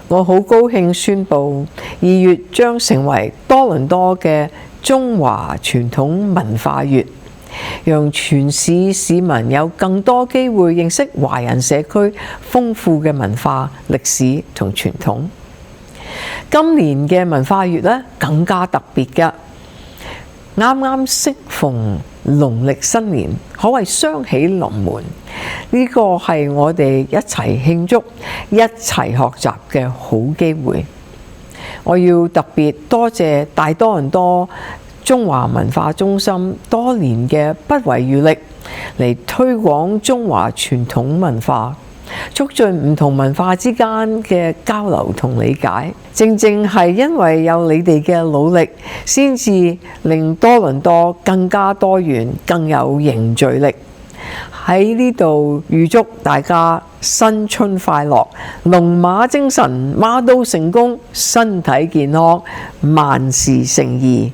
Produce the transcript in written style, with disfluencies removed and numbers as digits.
我好高興宣布，2月將成為多倫多嘅中華傳統文化月，讓全市市民有更多機會認識華人社區豐富嘅文化、歷史同傳統。今年嘅文化月咧更加特別㗎，啱啱適逢農曆新年，可謂雙喜臨門。呢個係我哋一齊慶祝、一齊學習嘅好機會。我要特別多謝大多倫多中華文化中心多年嘅不遺餘力嚟推廣中華傳統文化，促進唔同文化之間嘅交流同理解。正正係因為有你哋嘅努力，先至令多倫多更加多元、更有凝聚力。喺呢度預祝大家新春快樂，龍馬精神，馬到成功，身體健康，萬事勝意。